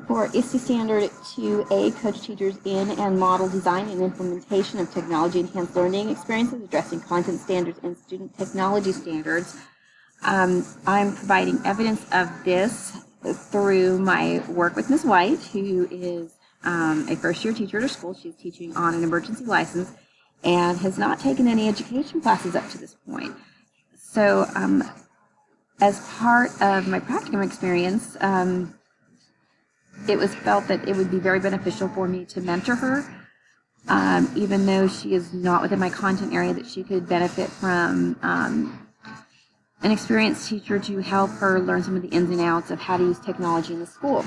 For ISTE Standard 2A, coach teachers in and model design and implementation of technology-enhanced learning experiences addressing content standards and student technology standards. I'm providing evidence of this through my work with Ms. White, who is a first-year teacher at her school. She's teaching on an emergency license and has not taken any education classes up to this point. So as part of my practicum experience, it was felt that it would be very beneficial for me to mentor her, even though she is not within my content area, that she could benefit from an experienced teacher to help her learn some of the ins and outs of how to use technology in the school.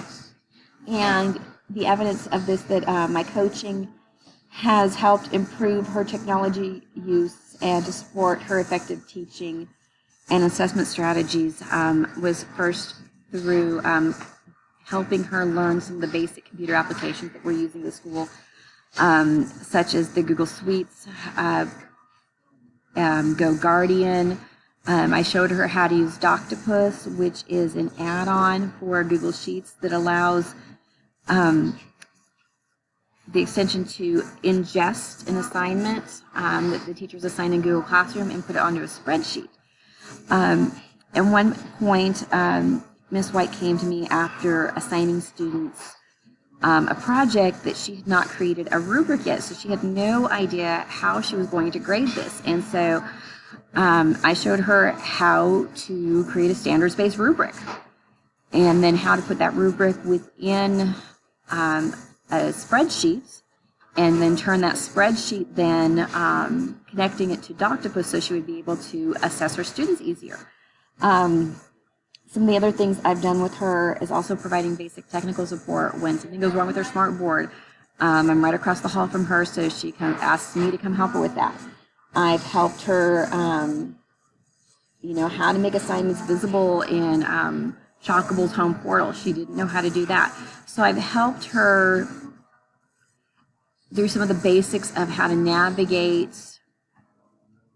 And the evidence of this, that my coaching has helped improve her technology use and to support her effective teaching and assessment strategies, was first through helping her learn some of the basic computer applications that we're using in the school, such as the Google Suites, Go Guardian. I showed her how to use Doctopus, which is an add-on for Google Sheets that allows the extension to ingest an assignment that the teachers assign in Google Classroom and put it onto a spreadsheet. At one point, Ms. White came to me after assigning students a project that she had not created a rubric yet, so she had no idea how she was going to grade this. And so I showed her how to create a standards-based rubric, and then how to put that rubric within a spreadsheet, and then turn that spreadsheet, then connecting it to Doctopus so she would be able to assess her students easier. Some of the other things I've done with her is also providing basic technical support when something goes wrong with her smart board. I'm right across the hall from her, so she asks me to come help her with that. I've helped her, how to make assignments visible in Shockable's home portal. She didn't know how to do that. So I've helped her through some of the basics of how to navigate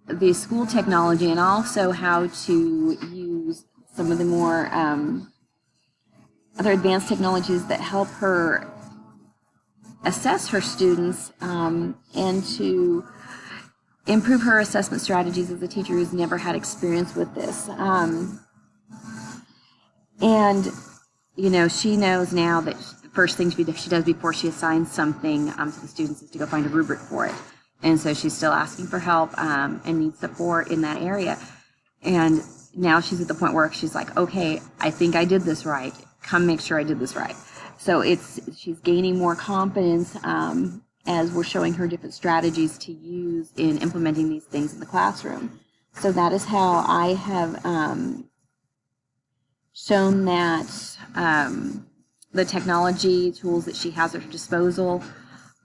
the school technology, and also how to use some of the more other advanced technologies that help her assess her students, and to improve her assessment strategies as a teacher who's never had experience with this. And, she knows now that the first thing she does before she assigns something to the students is to go find a rubric for it. And so she's still asking for help and needs support in that area. And now she's at the point where she's like, okay, I think I did this right. Come make sure I did this right. So she's gaining more confidence as we're showing her different strategies to use in implementing these things in the classroom. So that is how I have shown that the technology tools that she has at her disposal,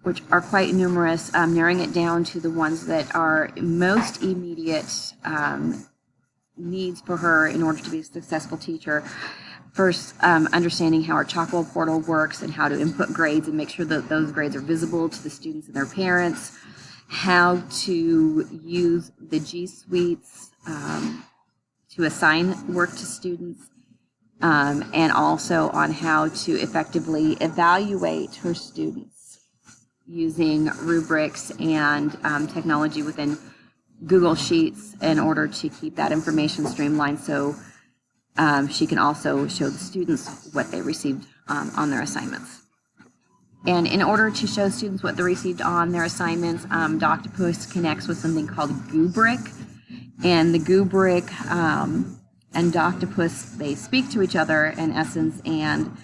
which are quite numerous, narrowing it down to the ones that are most immediate needs for her in order to be a successful teacher. First, understanding how our Chalkwell portal works and how to input grades and make sure that those grades are visible to the students and their parents. How to use the G Suites to assign work to students. And also on how to effectively evaluate her students using rubrics and technology within Google Sheets in order to keep that information streamlined, so she can also show the students what they received on their assignments. And in order to show students what they received on their assignments, Doctopus connects with something called Gubrick. And the Gubrick and Doctopus, they speak to each other in essence, and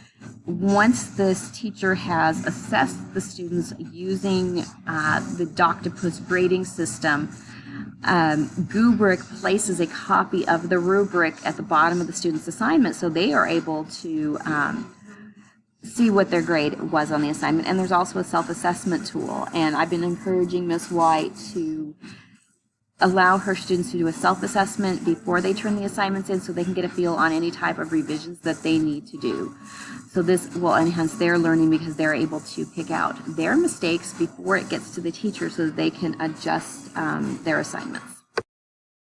once this teacher has assessed the students using the Doctopus grading system, Gubrick places a copy of the rubric at the bottom of the student's assignment, so they are able to see what their grade was on the assignment. And there's also a self-assessment tool, and I've been encouraging Ms. White to allow her students to do a self-assessment before they turn the assignments in, so they can get a feel on any type of revisions that they need to do. So this will enhance their learning because they're able to pick out their mistakes before it gets to the teacher so that they can adjust their assignments.